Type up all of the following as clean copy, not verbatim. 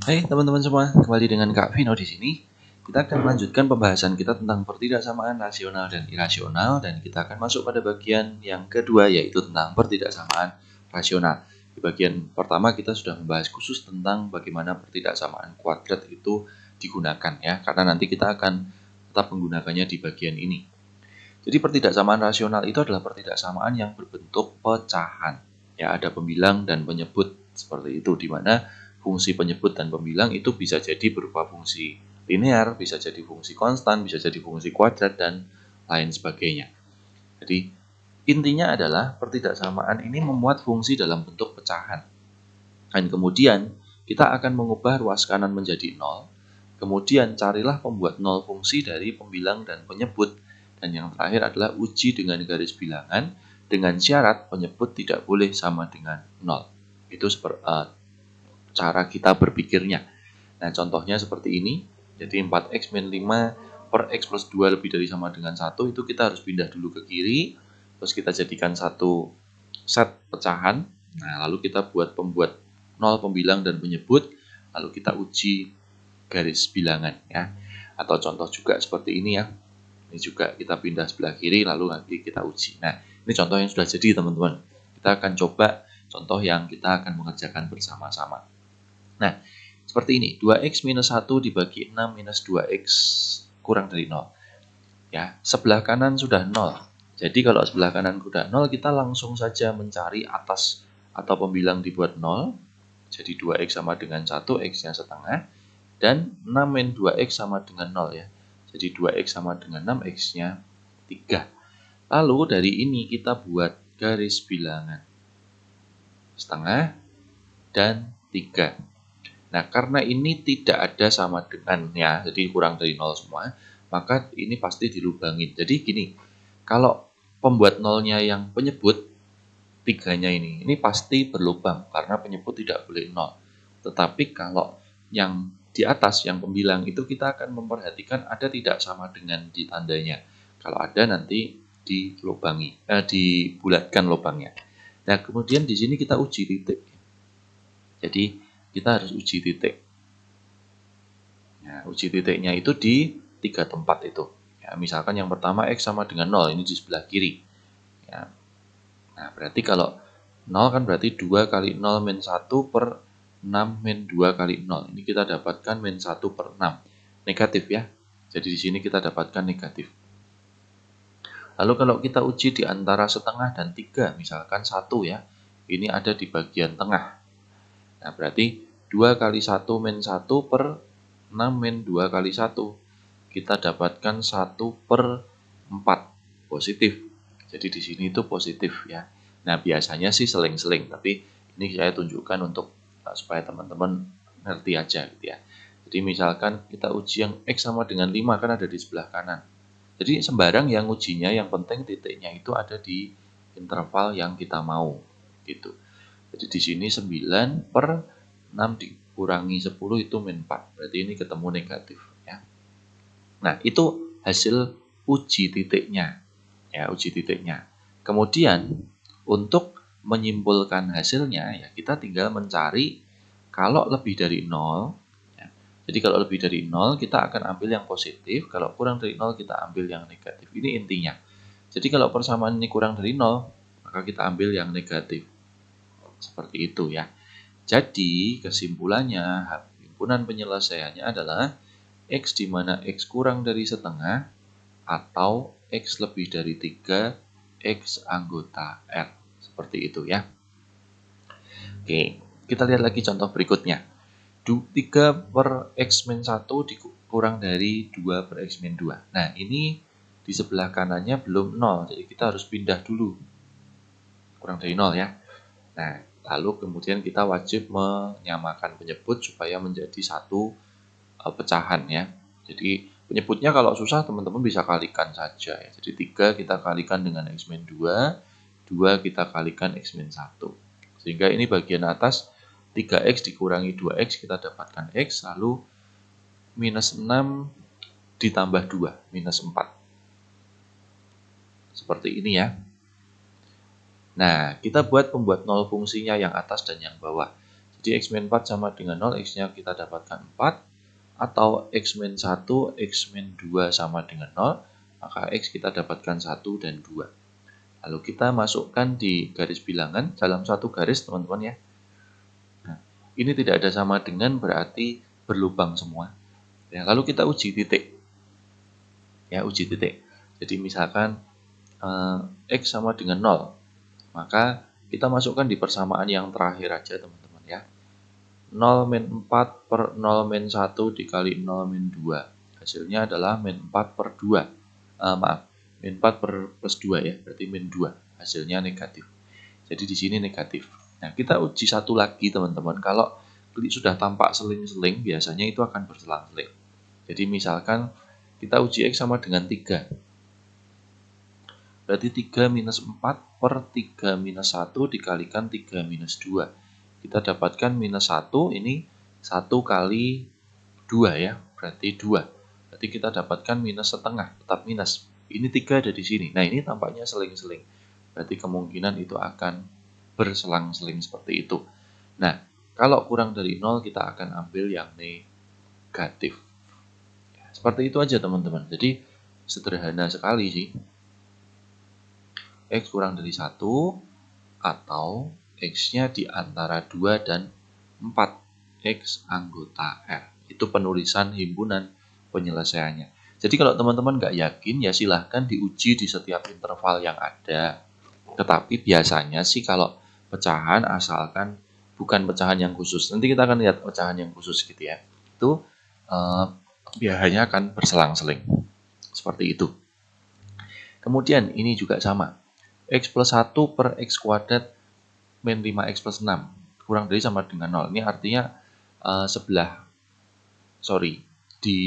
Hai teman-teman semua, kembali dengan Kak Vino di sini. Kita akan melanjutkan pembahasan kita tentang pertidaksamaan rasional dan irasional, dan kita akan masuk pada bagian yang kedua, yaitu tentang pertidaksamaan rasional. Di bagian pertama kita sudah membahas khusus tentang bagaimana pertidaksamaan kuadrat itu digunakan ya, karena nanti kita akan tetap menggunakannya di bagian ini. Jadi pertidaksamaan rasional itu adalah pertidaksamaan yang berbentuk pecahan. Ya, ada pembilang dan penyebut seperti itu, di mana fungsi penyebut dan pembilang itu bisa jadi berupa fungsi linear, bisa jadi fungsi konstan, bisa jadi fungsi kuadrat, dan lain sebagainya. Jadi intinya adalah pertidaksamaan ini memuat fungsi dalam bentuk pecahan. Dan kemudian kita akan mengubah ruas kanan menjadi 0. Kemudian carilah pembuat 0 fungsi dari pembilang dan penyebut. Dan yang terakhir adalah uji dengan garis bilangan dengan syarat penyebut tidak boleh sama dengan 0. Itu cara kita berpikirnya. Nah, contohnya seperti ini. Jadi 4x min 5 per x plus 2 lebih dari sama dengan 1, itu kita harus pindah dulu ke kiri. Terus kita jadikan satu set pecahan. Nah, lalu kita buat pembuat 0, pembilang, dan penyebut. Lalu kita uji garis bilangan ya. Atau contoh juga seperti ini ya. Ini juga kita pindah sebelah kiri, lalu nanti kita uji. Nah, ini contoh yang sudah jadi teman-teman. Kita akan coba contoh yang kita akan mengerjakan bersama-sama. Nah, seperti ini. 2x minus 1 dibagi 6 minus 2x kurang dari 0. Ya, sebelah kanan sudah 0. Jadi kalau sebelah kanan sudah 0, kita langsung saja mencari atas atau pembilang dibuat 0. Jadi 2x sama dengan 1, x-nya setengah. Dan 6 min 2x sama dengan 0 ya. Jadi 2x sama dengan 6, x-nya 3. Lalu dari ini kita buat garis bilangan. Setengah dan 3. Nah, karena ini tidak ada sama dengannya, jadi kurang dari 0 semua, maka ini pasti dilubangin. Jadi gini, kalau pembuat 0-nya yang penyebut, 3-nya ini pasti berlubang, karena penyebut tidak boleh 0. Tetapi kalau yang di atas, yang pembilang, itu kita akan memperhatikan ada tidak sama dengan di tandanya. Kalau ada nanti dibulatkan lubangnya. Nah, kemudian di sini kita uji titik. Jadi kita harus uji titik. Nah, uji titiknya itu di 3 tempat itu. Ya, misalkan yang pertama x sama dengan 0, ini di sebelah kiri. Ya. Nah, berarti kalau 0 kan berarti 2 kali 0 min 1 per 6 min 2 kali 0. Ini kita dapatkan min 1 per 6. Negatif ya. Jadi di sini kita dapatkan negatif. Lalu kalau kita uji di antara setengah dan 3, misalkan 1 ya. Ini ada di bagian tengah. Nah, berarti 2 kali 1 min 1 per 6 min 2 kali 1. Kita dapatkan 1 per 4. Positif. Jadi di sini itu positif ya. Nah, biasanya sih seling-seling, tapi ini saya tunjukkan untuk supaya teman-teman ngerti aja gitu ya. Jadi misalkan kita uji yang x sama dengan 5 kan ada di sebelah kanan. Jadi sembarang yang ujinya, yang penting titiknya itu ada di interval yang kita mau gitu. Jadi di sini 9 per 6 dikurangi 10 itu min 4. Berarti ini ketemu negatif ya. Nah, itu hasil uji titiknya. Ya, uji titiknya. Kemudian untuk menyimpulkan hasilnya ya kita tinggal mencari kalau lebih dari 0 ya. Jadi kalau lebih dari 0 kita akan ambil yang positif, kalau kurang dari 0 kita ambil yang negatif. Ini intinya. Jadi kalau persamaan ini kurang dari 0, maka kita ambil yang negatif. Seperti itu ya. Jadi kesimpulannya, himpunan penyelesaiannya adalah x di mana x kurang dari setengah atau x lebih dari 3, x anggota R. Seperti itu ya. Oke, kita lihat lagi contoh berikutnya. 3 per x min 1 dikurang dari 2 per x min 2. Nah, ini di sebelah kanannya belum 0, jadi kita harus pindah dulu. Kurang dari 0 ya. Nah, lalu kemudian kita wajib menyamakan penyebut supaya menjadi satu pecahan ya. Jadi penyebutnya kalau susah teman-teman bisa kalikan saja ya. Jadi 3 kita kalikan dengan x min 2, 2 kita kalikan x min 1. Sehingga ini bagian atas 3x dikurangi 2x kita dapatkan x, lalu minus 6 ditambah 2, minus 4. Seperti ini ya. Nah, kita buat pembuat 0 fungsinya yang atas dan yang bawah. Jadi Jadi X-4 sama dengan 0, X-nya kita dapatkan 4. Atau X-1, X-2 sama dengan 0, maka X kita dapatkan 1 dan 2. Lalu kita masukkan di garis bilangan dalam satu garis, teman-teman ya. Nah, ini tidak ada sama dengan berarti berlubang semua. Ya, lalu kita uji titik. Ya, uji titik. Jadi misalkan X sama dengan 0, maka kita masukkan di persamaan yang terakhir aja, teman-teman ya. 0 min 4 per 0 min 1 dikali 0 min 2. Hasilnya adalah min 4 per 2. Min 4 per plus 2 ya, berarti min 2. Hasilnya negatif. Jadi di sini negatif. Nah, kita uji satu lagi, teman-teman. Kalau klik sudah tampak seling-seling, biasanya itu akan berselang-seling. Jadi misalkan kita uji X sama dengan 3. Berarti 3 minus 4 per 3 minus 1 dikalikan 3 minus 2. Kita dapatkan minus 1, ini 1 kali 2 ya, berarti 2. Berarti kita dapatkan minus setengah, tetap minus. Ini 3 ada di sini. Nah, ini tampaknya seling-seling. Berarti kemungkinan itu akan berselang-seling seperti itu. Nah, kalau kurang dari 0 kita akan ambil yang negatif. Seperti itu aja, teman-teman. Jadi sederhana sekali sih. X kurang dari 1 atau X-nya di antara 2 dan 4. X anggota R. Itu penulisan himpunan penyelesaiannya. Jadi kalau teman-teman nggak yakin, ya silahkan diuji di setiap interval yang ada. Tetapi biasanya sih kalau pecahan, asalkan bukan pecahan yang khusus. Nanti kita akan lihat pecahan yang khusus gitu ya. Itu biasanya akan berselang-seling. Seperti itu. Kemudian ini juga sama. X plus 1 per X kuadrat min 5X plus 6. Kurang dari sama dengan 0. Ini artinya di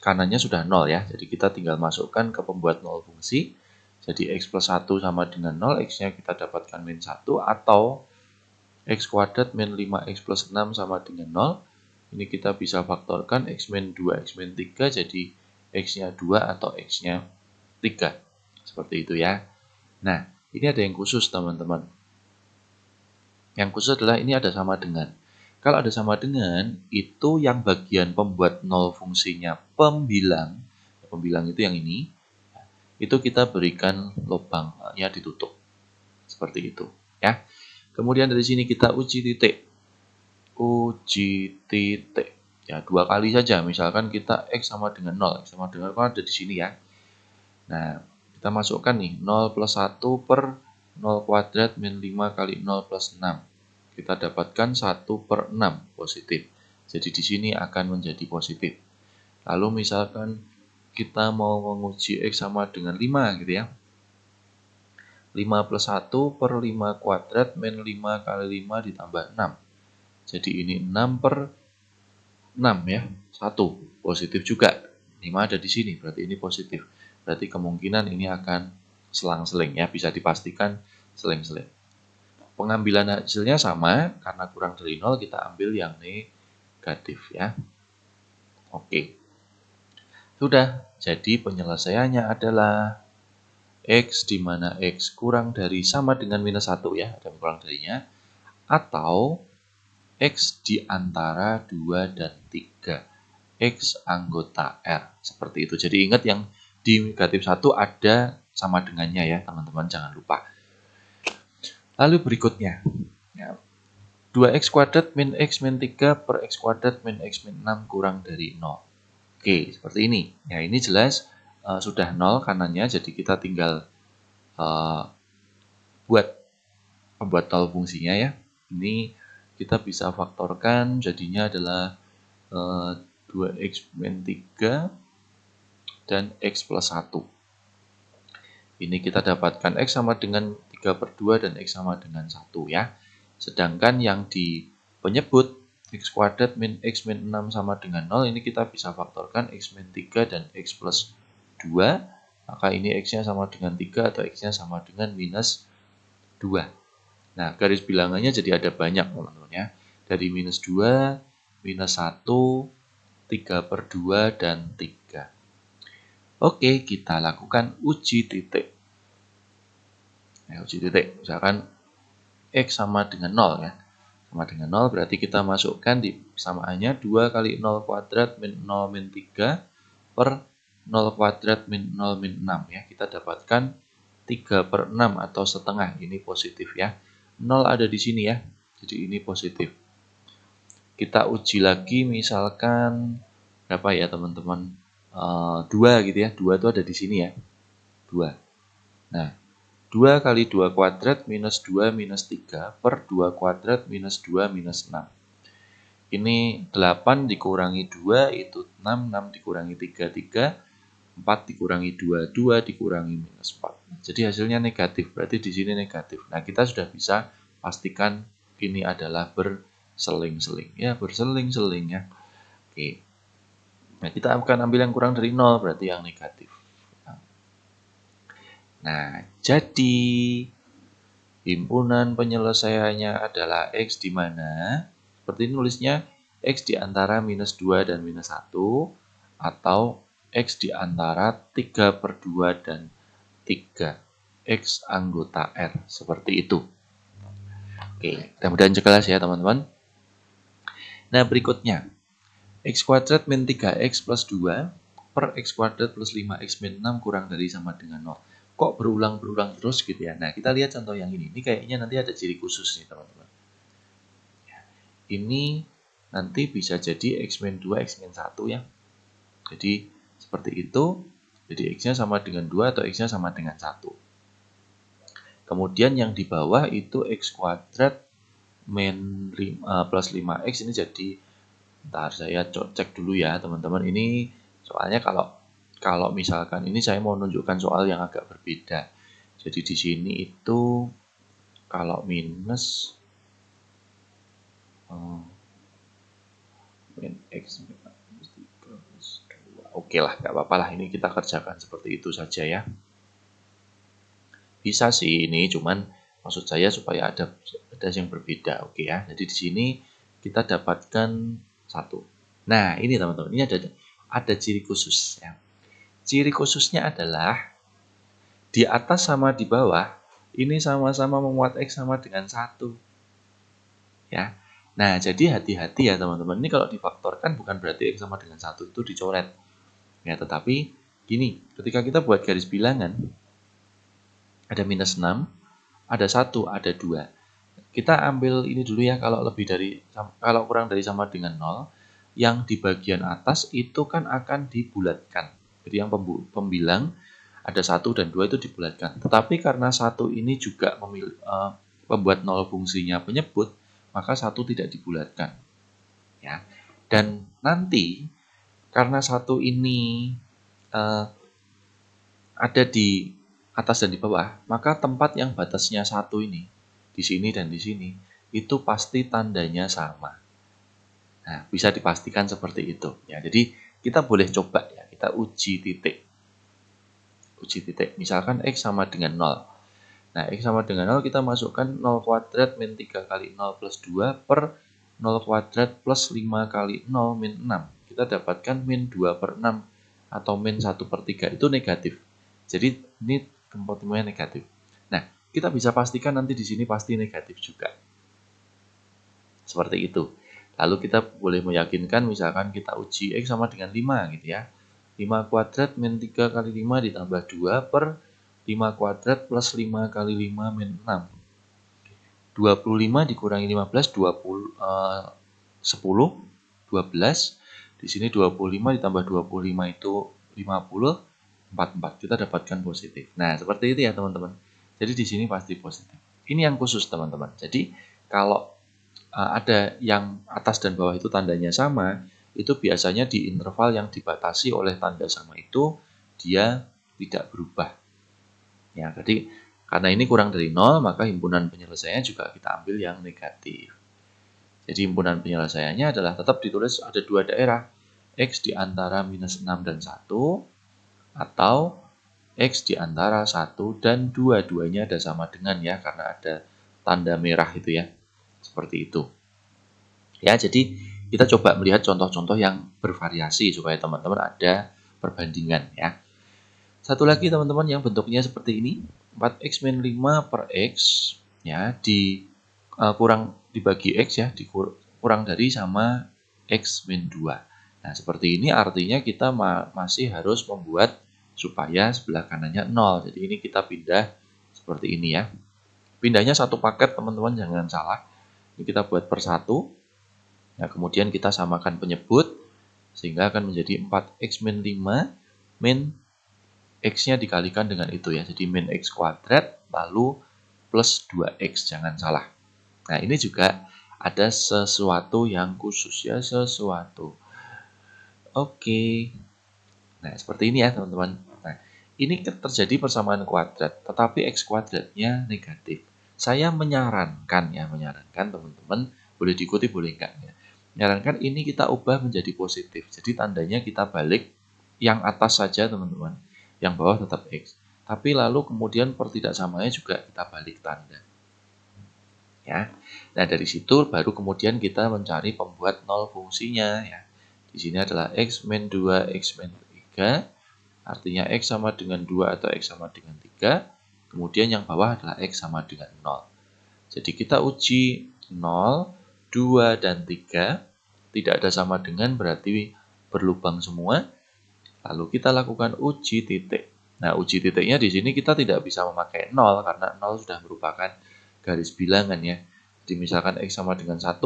kanannya sudah 0 ya. Jadi kita tinggal masukkan ke pembuat 0 fungsi. Jadi X plus 1 sama dengan 0, X-nya kita dapatkan min 1, atau X kuadrat min 5X plus 6 sama dengan 0. Ini kita bisa faktorkan X min 2, X min 3, jadi X-nya 2 atau X-nya 3. Seperti itu ya. Nah, ini ada yang khusus, teman-teman. Yang khusus adalah ini ada sama dengan. Kalau ada sama dengan, itu yang bagian pembuat 0 fungsinya pembilang. Pembilang itu yang ini. Itu kita berikan lubangnya ditutup. Seperti itu. Ya. Kemudian dari sini kita uji titik. Uji titik. Ya, 2 kali saja. Misalkan kita X sama dengan 0. X sama dengan 0 ada di sini ya. Nah, kita masukkan nih 0 plus 1 per 0 kuadrat min 5 kali 0 plus 6. Kita dapatkan 1 per 6 positif. Jadi di sini akan menjadi positif. Lalu misalkan kita mau menguji X sama dengan 5 gitu ya. 5 plus 1 per 5 kuadrat min 5 kali 5 ditambah 6. Jadi ini 6 per 6 ya. 1 positif juga. 5 ada di sini, berarti ini positif. Berarti kemungkinan ini akan selang-seling ya, bisa dipastikan seling-seling. Pengambilan hasilnya sama, karena kurang dari 0 kita ambil yang negatif ya. Oke. Sudah, jadi penyelesaiannya adalah X di mana X kurang dari sama dengan minus 1 ya, ada kurang darinya, atau X di antara 2 dan 3. X anggota R. Seperti itu. Jadi ingat yang di negatif 1 ada sama dengannya ya, teman-teman, jangan lupa. Lalu berikutnya, ya, 2X kuadrat min X min 3 per X kuadrat min X min 6 kurang dari 0. Oke, seperti ini. Ya, ini jelas sudah 0 kanannya, jadi kita tinggal buat pembuat 0 fungsinya ya. Ini kita bisa faktorkan, jadinya adalah 2X min 3 dan X plus 1. Ini kita dapatkan X sama dengan 3 per 2 dan X sama dengan 1 ya. Sedangkan yang di penyebut X kuadrat min X min 6 sama dengan 0, ini kita bisa faktorkan X min 3 dan X plus 2. Maka ini X-nya sama dengan 3 atau X-nya sama dengan minus 2. Nah, garis bilangannya jadi ada banyak, teman-teman ya. Dari minus 2, minus 1, 3 per 2, dan 3. Oke, kita lakukan uji titik. Uji titik, misalkan X sama dengan 0 ya. sama dengan 0, berarti kita masukkan di persamaannya 2 kali 0 kuadrat min 0 min 3 per 0 kuadrat min 0 min 6 ya. Kita dapatkan 3/6 atau setengah, ini positif ya. 0 ada di sini ya, jadi ini positif. Kita uji lagi misalkan berapa ya teman-teman, 2 gitu ya, 2 itu ada di sini ya, 2. Nah, 2 kali 2 kuadrat minus 2 minus 3 per 2 kuadrat minus 2 minus 6. Ini 8 dikurangi 2 itu 6, 6 dikurangi 3, 3, 4 dikurangi 2, 2 dikurangi minus 4. Jadi hasilnya negatif, berarti di sini negatif. Nah, kita sudah bisa pastikan ini adalah berseling-seling. Ya, berseling-seling ya. Oke. Nah, kita akan ambil yang kurang dari 0, berarti yang negatif. Nah, jadi himpunan penyelesaiannya adalah X di mana, seperti ini nulisnya, X di antara minus 2 dan minus 1, atau X di antara 3/2 dan 3. X anggota R, seperti itu. Oke, mudah-mudahan jelas ya teman-teman. Nah, berikutnya, X kuadrat min 3X plus 2 per X kuadrat plus 5X min 6 kurang dari sama dengan 0. Kok berulang-berulang terus gitu ya? Nah, kita lihat contoh yang ini. Ini kayaknya nanti ada ciri khusus nih teman-teman. Ini nanti bisa jadi X min 2, X min 1 ya. Jadi, seperti itu. Jadi, X-nya sama dengan 2 atau X-nya sama dengan 1. Kemudian yang di bawah itu X kuadrat min 5, plus 5X ini jadi, ntar saya cek dulu ya teman-teman. Ini soalnya kalau misalkan ini saya mau menunjukkan soal yang agak berbeda. Jadi di sini itu kalau minus min X minus 3 plus 2. Oke lah, nggak apa-apa lah. Ini kita kerjakan seperti itu saja ya. Bisa sih ini, cuman maksud saya supaya ada yang berbeda. Oke ya. Jadi di sini kita dapatkan 1. Nah, ini teman-teman, ini ada ciri khusus ya. Ciri khususnya adalah di atas sama di bawah ini sama-sama memuat X sama dengan 1. Ya. Nah, jadi hati-hati ya teman-teman. Ini kalau difaktorkan bukan berarti X sama dengan 1 itu dicoret. Ya, tetapi gini, ketika kita buat garis bilangan, ada minus 6, ada 1, ada 2. Kita ambil ini dulu ya, kalau kurang dari sama dengan 0, yang di bagian atas itu kan akan dibulatkan. Jadi yang pembilang ada 1 dan 2 itu dibulatkan. Tetapi karena 1 ini juga membuat 0 fungsinya penyebut, maka 1 tidak dibulatkan. Ya. Dan nanti karena 1 ini ada di atas dan di bawah, maka tempat yang batasnya 1 ini, di sini dan di sini, itu pasti tandanya sama. Nah, bisa dipastikan seperti itu. Ya, jadi kita boleh coba ya, kita uji titik. Uji titik, misalkan X sama dengan 0. Nah, X sama dengan 0, kita masukkan 0 kuadrat min 3 kali 0 plus 2 per 0 kuadrat plus 5 kali 0 min 6. Kita dapatkan min 2/6 atau min 1/3, itu negatif. Jadi ini temuannya negatif. Nah, kita bisa pastikan nanti di sini pasti negatif juga. Seperti itu. Lalu kita boleh meyakinkan misalkan kita uji X sama dengan 5 gitu ya. 5 kuadrat min 3 kali 5 ditambah 2 per 5 kuadrat plus 5 kali 5 min 6. 25 dikurangi 15, 10, 12. Di sini 25 ditambah 25 itu 50. 44, kita dapatkan positif. Nah, seperti itu ya teman-teman. Jadi di sini pasti positif. Ini yang khusus teman-teman. Jadi kalau ada yang atas dan bawah itu tandanya sama, itu biasanya di interval yang dibatasi oleh tanda sama itu dia tidak berubah. Ya, jadi karena ini kurang dari 0, maka himpunan penyelesaiannya juga kita ambil yang negatif. Jadi himpunan penyelesaiannya adalah tetap ditulis ada 2 daerah, X di antara minus 6 dan 1, atau X di antara 1 dan 2. Duanya ada sama dengan ya, karena ada tanda merah itu ya. Seperti itu. Ya, jadi kita coba melihat contoh-contoh yang bervariasi supaya teman-teman ada perbandingan ya. Satu lagi teman-teman yang bentuknya seperti ini, 4x min 5 per x ya, dibagi X ya, kurang dari sama X min 2. Nah, seperti ini artinya kita masih harus membuat supaya sebelah kanannya 0. Jadi ini kita pindah seperti ini ya. Pindahnya satu paket teman-teman, jangan salah. Ini kita buat per satu. Nah, kemudian kita samakan penyebut sehingga akan menjadi 4x min 5 min x-nya dikalikan dengan itu ya. Jadi min x kuadrat lalu plus 2x, jangan salah. Nah, ini juga ada sesuatu yang khusus ya, sesuatu. Oke. Nah, seperti ini ya teman-teman. Nah, ini terjadi persamaan kuadrat, tetapi x kuadratnya negatif. Saya menyarankan teman-teman, boleh diikuti boleh enggak ya. Menyarankan ini kita ubah menjadi positif. Jadi tandanya kita balik yang atas saja teman-teman. Yang bawah tetap x. Tapi lalu kemudian pertidaksamanya juga kita balik tanda. Ya. Nah, dari situ baru kemudian kita mencari pembuat nol fungsinya ya. Di sini adalah x min 2, x min 3. Artinya x sama dengan 2 atau x sama dengan 3. Kemudian yang bawah adalah x sama dengan 0. Jadi kita uji 0, 2, dan 3. Tidak ada sama dengan berarti berlubang semua. Lalu kita lakukan uji titik. Nah, uji titiknya di sini kita tidak bisa memakai 0 karena 0 sudah merupakan garis bilangan ya. Jadi misalkan x sama dengan 1.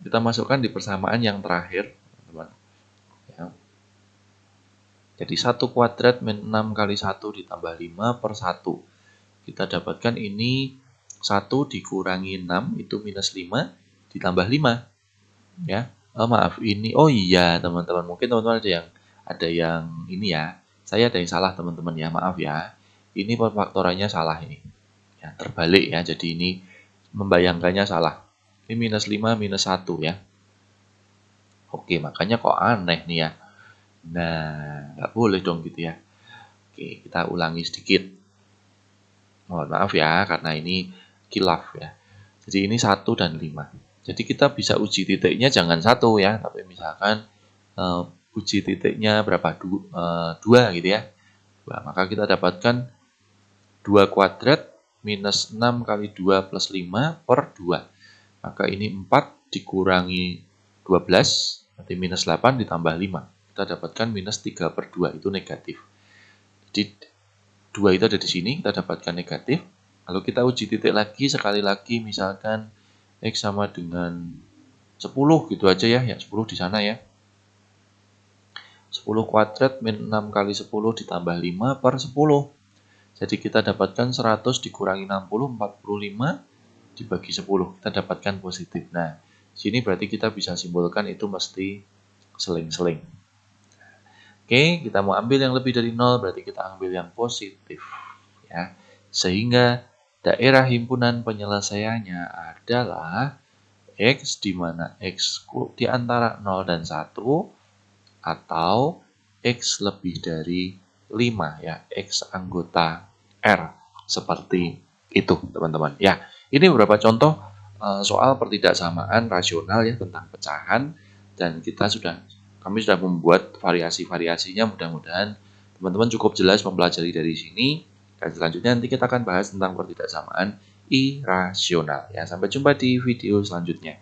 Kita masukkan di persamaan yang terakhir, teman-teman. Ya. Jadi 1 kuadrat min 6 kali 1 ditambah 5 per 1. Kita dapatkan ini 1 dikurangi 6 itu minus 5 ditambah 5. Ya. Maaf, ini oh iya teman-teman, mungkin teman-teman ada yang ini ya. Saya ada yang salah teman-teman ya, maaf ya. Ini pemfaktorannya salah ini. Ya, terbalik ya. Jadi ini membayangkannya salah. Ini minus 5 minus 1 ya. Oke, makanya kok aneh nih ya. Nah, nggak boleh dong gitu ya. Oke, kita ulangi sedikit. Mohon maaf ya, karena ini khilaf ya. Jadi ini 1 dan 5. Jadi kita bisa uji titiknya jangan 1 ya, tapi misalkan uji titiknya berapa? 2 gitu ya. Nah, maka kita dapatkan 2 kuadrat minus 6 kali 2 plus 5 per 2. Maka ini 4 dikurangi 12, berarti minus 8 ditambah 5. Kita dapatkan minus 3 per 2, itu negatif. Jadi 2 itu ada di sini, kita dapatkan negatif. Lalu kita uji titik lagi, sekali lagi misalkan x sama dengan 10 gitu aja ya, 10 di sana ya. 10 kuadrat min 6 kali 10 ditambah 5 per 10. Jadi kita dapatkan 100 dikurangi 60, 45 dibagi 10. Kita dapatkan positif. Nah, sini berarti kita bisa simpulkan itu mesti seling-seling. Oke, kita mau ambil yang lebih dari 0, berarti kita ambil yang positif. Ya. Sehingga daerah himpunan penyelesaiannya adalah x, di mana x di antara 0 dan 1, atau x lebih dari 5, ya, x anggota R. Seperti itu, teman-teman. Ya, ini beberapa contoh soal pertidaksamaan rasional ya tentang pecahan, dan kami sudah membuat variasi-variasinya. Mudah-mudahan teman-teman cukup jelas mempelajari dari sini. Dan selanjutnya nanti kita akan bahas tentang pertidaksamaan irasional. Ya, sampai jumpa di video selanjutnya.